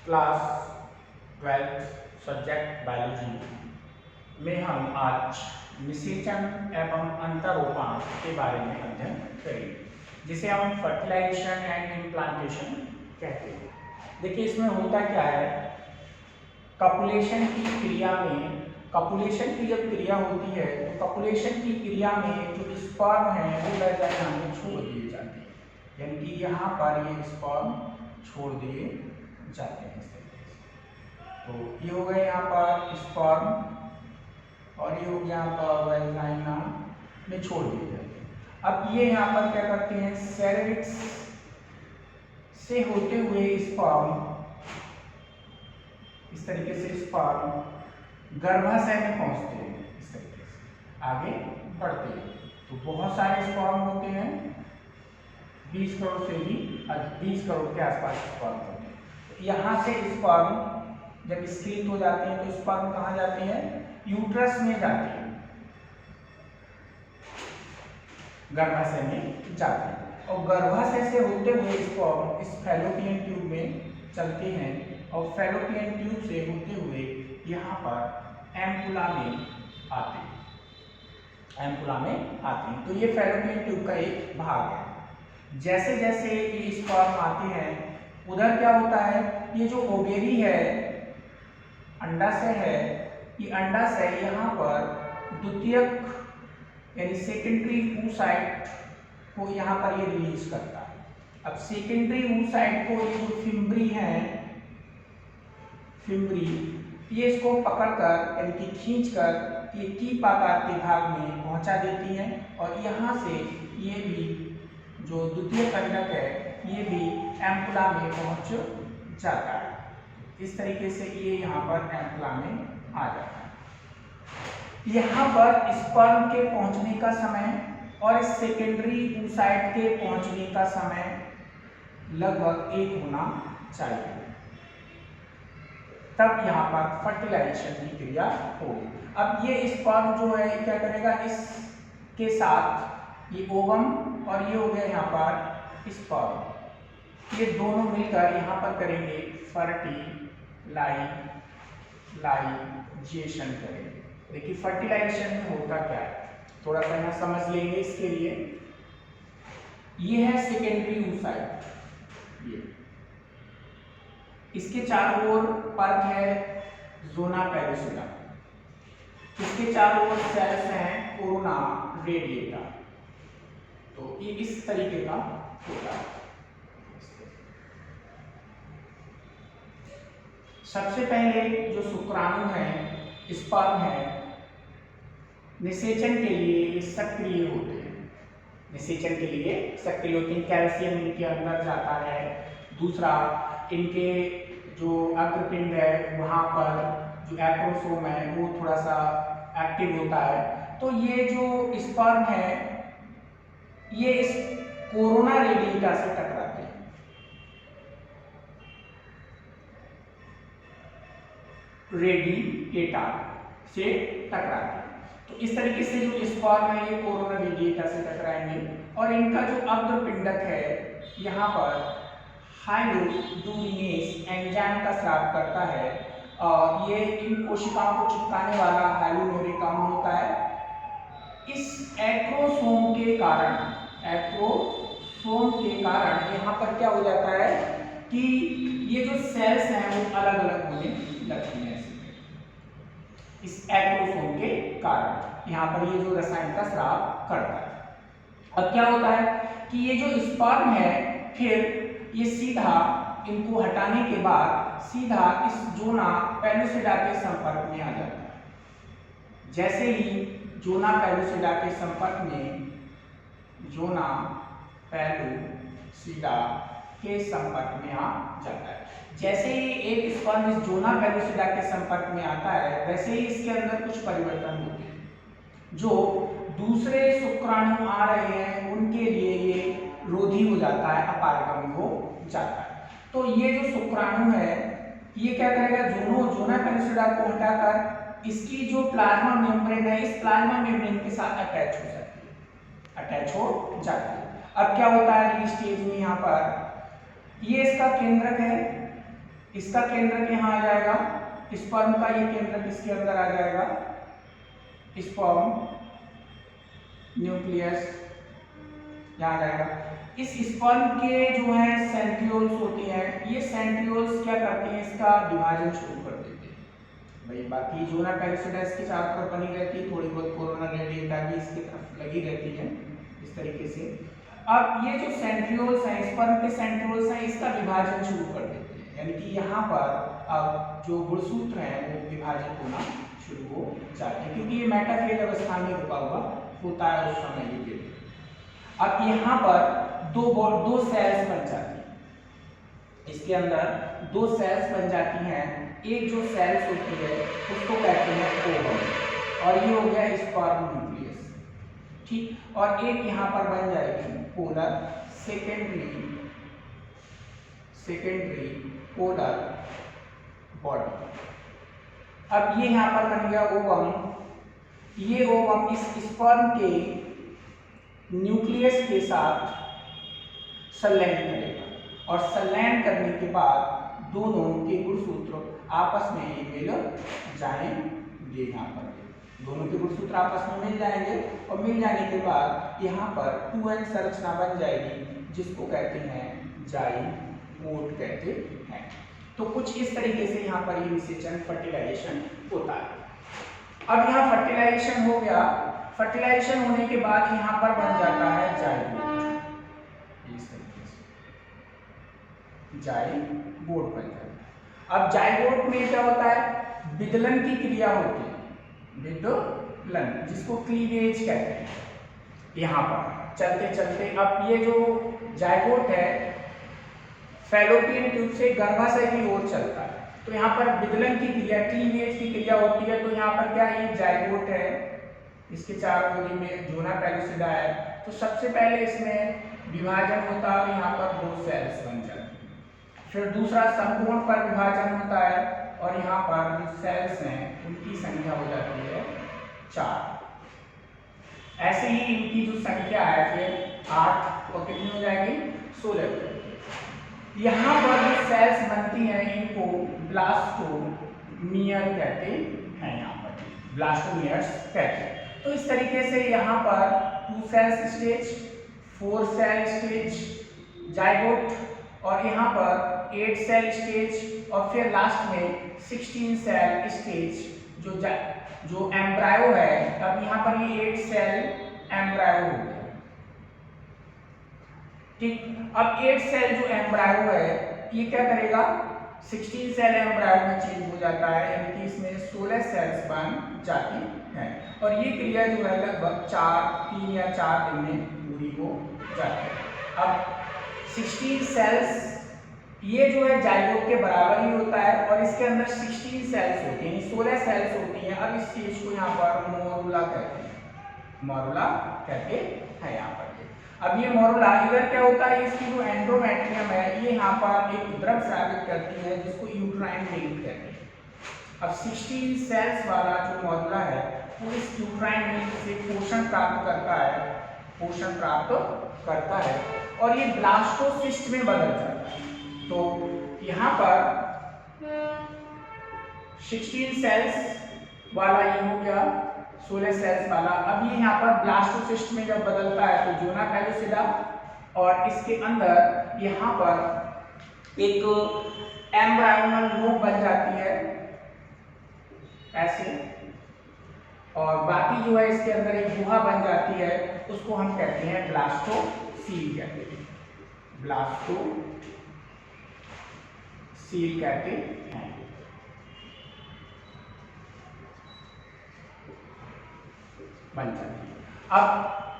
Class 12th subject biology में हम आज निषेचन एवं अंतरोपण के बारे में अध्ययन करेंगे, जिसे हम फर्टिलाइजेशन एंड इम्प्लांटेशन कहते हैं। देखिए, इसमें होता क्या है, कपुलेशन की क्रिया में, कपुलेशन की जब क्रिया होती है तो कपुलेशन की क्रिया में जो स्पर्म है वो वैजाइना में छोड़ दिए जाते हैं, यानी कि यहाँ पर ये स्पर्म छोड़ दिए जाते हैं इस तरीके से। तो ये हो गए यहाँ पर स्पर्म और ये हो गया यहाँ पर वैजाइना में छोड़ दिए जाते हैं। अब ये यहाँ पर क्या करते हैं, सेरेविक्स से होते हुए स्पर्म इस तरीके से स्पर्म गर्भाशय में पहुंचते हैं, इस तरीके से आगे बढ़ते हैं। तो बहुत सारे स्पर्म होते हैं, 20 करोड़ से भी अधिक, 20 करोड़ के आसपास स्पर्म होते हैं। तो यहाँ से स्पर्म जब स्क्रीन हो जाते हैं तो स्पर्म कहाँ जाते हैं, यूट्रस में जाते हैं, गर्भाशय में जाते हैं। और गर्भाशय से होते हुए स्पर्म इस फैलोपियन ट्यूब में चलते हैं और फैलोपियन ट्यूब से होते हुए यहाँ पर एम्पुला में आते हैं, एम्पुला में आते हैं। तो ये फैलोपियन ट्यूब का एक भाग है। जैसे जैसे ये स्पर्म आते हैं उधर क्या होता है, ये जो ओवेरी है, अंडाशय है, ये अंडाशय यहाँ पर द्वितीयक यानी सेकेंडरी oocyte को यहाँ पर ये रिलीज करता है। अब सेकेंडरी oocyte को ये जो फिम्बरी है, फिम्बरी, ये इसको पकड़कर यानी कि खींचकर ये कीप आकार के भाग में पहुंचा देती है और यहाँ से ये भी जो द्वितीय कंडक है ये भी एम्पुला में पहुंच जाता है। इस तरीके से ये यहाँ पर एम्पुला में आ जाता है। यहाँ पर स्पर्म के पहुंचने का समय और इस सेकेंडरी oocyte के पहुंचने का समय लगभग 1 होना चाहिए, तब यहाँ पर फर्टिलाइजेशन की क्रिया होगी। अब ये स्पर्म जो है क्या करेगा, इसके साथ ये ओवम और ये हो गया यहाँ पर स्पर्म, ये दोनों मिलकर यहाँ पर करेंगे फर्टिलाइजेशन करेंगे। देखिए फर्टिलाइजेशन में होता क्या है, थोड़ा सा यहाँ समझ लेंगे इसके लिए। ये है सेकेंडरी oocyte, ये इसके चारों ओर पर्क है जोना पेलुसिडा, इसके चारों ओर सेल्स हैं कोरोना रेडिएटा। तो ये इस तरीके का होता है। सबसे पहले जो शुक्राणु है, स्पर्म है, निषेचन के लिए सक्रिय होते हैं, निषेचन के लिए सक्रिय होते हैं, कैल्शियम इनके अंदर जाता है। दूसरा, इनके जो अग्रपिंड है वहाँ पर जो एक्रोसोम है वो थोड़ा सा एक्टिव होता है। तो ये जो स्पर्म है ये इस कोरोना रेडिएटा से टकराते हैं, रेडिएटा से टकराते हैं। तो इस तरीके से जो स्पर्म है ये कोरोना रेडिएटा से टकराएंगे और इनका जो अग्रपिंडक है यहाँ पर हाइड्रोडूरिनेज एंजाइम का स्राव करता है और ये इन कोशिकाओं को चिपकाने वाला हाइलोनोरिक अम्ल होता है। इस एक्रोसोम के कारण, एक्रोसोम के कारण यहाँ पर क्या हो जाता है कि ये जो सेल्स हैं वो अलग अलग होने लगती हैं। इस एक्रोसोम के कारण यहाँ पर ये जो रसायन का स्राव करता है। अब क्या होता है कि ये जो स्पर्म है फिर ये सीधा इनको हटाने के बाद सीधा इस जोना पेलुसिडा के संपर्क में आ जाता है। जैसे ही जोना पेलुसिडा के संपर्क में, जोना पेलुसिडा के संपर्क में आ जाता है, जैसे ही एक स्पर्म इस जोना पेलुसिडा के संपर्क में आता है वैसे ही इसके अंदर कुछ परिवर्तन होते हैं। जो दूसरे शुक्राणु आ रहे हैं उनके लिए ये रोधी हो जाता है, अपारगमी हो जाता है। तो ये जो शुक्राणु है ये क्या करेगा, जोना पेलुसिडा को हटाकर इसकी जो प्लाज्मा मेम्ब्रेन है इस प्लाज्मा मेम्ब्रेन के साथ अटैच हो जाती है, अटैच हो जाती है। अब क्या होता है स्टेज में, यहाँ पर ये इसका केंद्रक है, इसका केंद्रक यहाँ आ जाएगा, स्पर्म का ये केंद्रक इसके अंदर आ जाएगा, स्पर्म न्यूक्लियस यहाँ आ जाएगा। इस स्पर्म के जो है सेंट्रियोल्स होती हैं, ये सेंट्रियोल्स क्या करते हैं, इसका विभाजन शुरू कर देते हैं भाई। बाकी जोना पेरिसोडा इसके चारों तरफ बनी रहती है, थोड़ी बहुत कोरोना रेडिएटा भी इसकी तरफ लगी रहती है इस तरीके से। अब ये जो सेंट्रियोल्स हैं, स्पर्म के सेंट्रियोल्स हैं, इसका विभाजन शुरू कर देते हैं, यानी कि यहाँ पर अब जो गुणसूत्र हैं वो विभाजित होना शुरू हो जाते हैं, क्योंकि ये मेटाफेज अवस्था में रुका हुआ होता है उस समय ये पीरियड। अब यहाँ पर दो सेल्स बन जाती हैं, इसके अंदर दो सेल्स बन जाती हैं। एक जो सेल्स होती है उसको कहते हैं ओवम, और ये हो गया स्पर्म न्यूक्लियस, ठीक। और एक यहाँ पर बन जाएगी पोलर सेकेंडरी पोलर बॉडी। अब ये यहाँ पर बन गया ओवम। ये ओवम इस स्पर्म के न्यूक्लियस के साथ संलयन करेगा, और संलयन करने के बाद दोनों के गुणसूत्र आपस में मिल जाएंगे। यहाँ पर दोनों के गुणसूत्र आपस में मिल जाएंगे, और मिल जाने के बाद यहाँ पर 2n संरचना बन जाएगी, जिसको कहते हैं जाइगोट कहते हैं। तो कुछ इस तरीके से यहाँ पर ये निषेचन फर्टिलाइजेशन होता है। अब यहाँ फर्टिलाइजेशन हो गया, फर्टिलाइजेशन होने के बाद यहाँ पर बन जाता है जाइगोट, इस तरीके से जाइगोट बन जाता है। अब जाइगोट में क्या होता है, विदलन की क्रिया होती है, विदलन, जिसको क्लीवेज कहते हैं। यहाँ पर चलते चलते अब ये जो जाइगोट है फैलोपियन ट्यूब से गर्भाशय की ओर चलता है, तो यहाँ पर विदलन की क्रिया, क्लीवेज की क्रिया होती है। तो यहाँ पर क्या ये जाइगोट है, इसके चारों ओर में जोना पेलिसिडा है, तो सबसे पहले इसमें विभाजन होता है, यहाँ पर दो सेल्स बन जाती हैं। फिर दूसरा संपूर्ण पर विभाजन होता है, और यहाँ पर जो सेल्स हैं उनकी संख्या हो जाती है 4। ऐसे ही इनकी जो संख्या है फिर 8 और कितनी हो जाएगी, 16। यहाँ पर जो सेल्स बनती हैं इनको ब्लास्टोमियर कहते हैं, यहाँ पर ब्लास्टोमियर्स कहते हैं। तो इस तरीके से यहाँ पर 2 cell stage, 4 cell stage zygote, और यहाँ पर 8 सेल स्टेज, और फिर लास्ट में 16 सेल स्टेज जो एम्ब्रायो है। अब यहाँ पर ये 8 सेल एम्ब्रायो हो गया, ठीक। अब 8 सेल जो एम्ब्रायो है ये क्या करेगा, 16 सेल एम्ब्रायो में चेंज हो जाता है, यानी कि इसमें 16 सेल्स बन जाती हैं, और ये क्रिया जो है लगभग 3 या 4 दिन में पूरी हो जाती है। अब 16 सेल्स ये जो है जाइगोट के बराबर ही होता है, और इसके अंदर 16 सेल्स होती हैं, 16 सेल्स होती हैं। अब इस चीज को यहाँ पर मोरुला कहते हैं, मोरुला कहते हैं यहाँ पर। अब ये मोरुला इधर क्या होता है, इसकी जो एंडोमेट्रियम है ये यहाँ पर एक द्रव स्रावित करती है, जिसको यूट्राइन रिंग कहते हैं। अब 16 सेल्स वाला जो मोरुला है वो इस यूट्राइन रिंग से पोषण प्राप्त करता है, और ये ब्लास्टोसिस्ट में बदल जाता है। तो यहाँ पर 16 सेल्स वाला ये हो गया, 16 सेल्स वाला। अब ये यहाँ पर ब्लास्टोसिस्ट में जब बदलता है तो जोना पेलिसिडा, और इसके अंदर यहाँ पर एक एम्ब्रायोनल नोक बन जाती है ऐसे, और बाकी जो है इसके अंदर एक गुहा बन जाती है, उसको हम कहते हैं ब्लास्टोसील कहते हैं, ब्लास्टोसील कहते हैं। बन जाती है। अब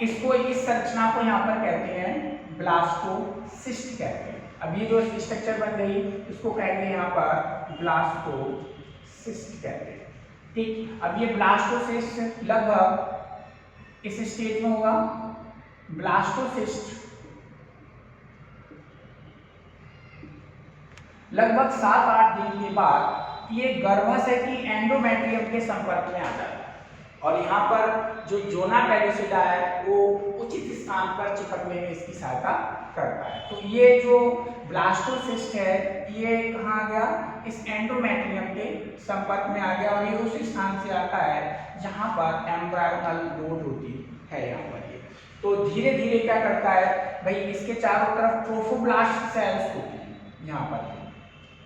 इसको, इस संरचना को यहाँ पर कहते हैं ब्लास्टोसिस्ट कहते हैं। अब ये जो स्ट्रक्चर बन गई इसको कहेंगे यहाँ पर ब्लास्टोसिस्ट कहते हैं, ठीक। अब ये ब्लास्टोसिस्ट लगभग इस स्टेज में होगा। ब्लास्टोसिस्ट लगभग 7-8 दिन के बाद ये गर्भाशय की एंडोमेट्रियम के संपर्क में आ जाता है, और यहाँ पर जो जोना पेलिसिडा है वो उचित स्थान पर चिपकने में इसकी सहायता करता है। तो ये जो ब्लास्टोसिस्ट है ये कहाँ आ गया, इस एंडोमेट्रियम के संपर्क में आ गया और ये उस स्थान से आता है जहाँ पर एम्ब्रायोनल नोड होती है यहाँ पर ये। तो धीरे धीरे क्या करता है भाई, इसके चारों तरफ ट्रोफोब्लास्ट सेल्स होती है यहाँ पर,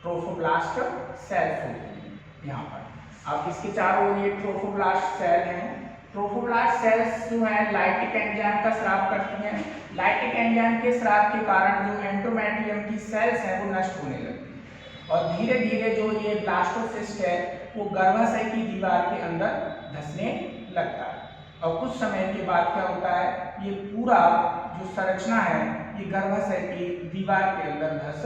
ट्रोफोब्लास्ट सेल्स होती है यहाँ पर। अब इसके चारों ओर ये ट्रोफोब्लास्ट सेल हैं। ट्रोफोब्लास्ट सेल्स जो है लाइटिक एंजाइम का स्राव करती हैं। लाइटिक एंजाइम के स्राव के कारण जो एंडोमेट्रियम की सेल्स हैं वो नष्ट होने लगती हैं और धीरे धीरे जो ये ब्लास्टोसिस्ट है वो गर्भाशय की दीवार के अंदर धंसने लगता है और कुछ समय के बाद क्या होता है, ये पूरा जो संरचना है ये गर्भाशय की दीवार के अंदर धंस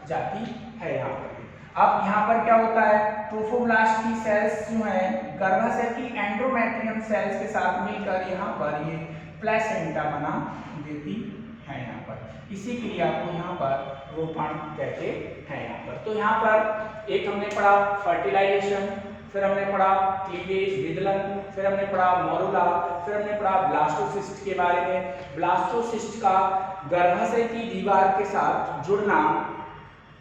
जाती है यहाँ पर। अब यहाँ पर क्या होता है, ट्रोफोब्लास्ट की सेल्स जो है गर्भाशय की एंडोमेट्रियम सेल्स के साथ मिलकर यहाँ पर ये प्लेसेंटा बना देती है यहाँ पर। इसी क्रिया को यहाँ पर रोपण कहते हैं यहाँ पर। तो यहाँ पर एक हमने पढ़ा फर्टिलाइजेशन, फिर हमने पढ़ा क्लीवेज विदलन, फिर हमने पढ़ा मोरुला, फिर हमने पढ़ा ब्लास्टोसिस्ट के बारे में। ब्लास्टोसिस्ट का गर्भाशय की दीवार के साथ जुड़ना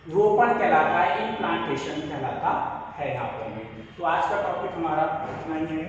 रोपण कहलाता है, इम्प्लांटेशन कहलाता है यहाँ पर। तो आज का टॉपिक हमारा इतना ही है।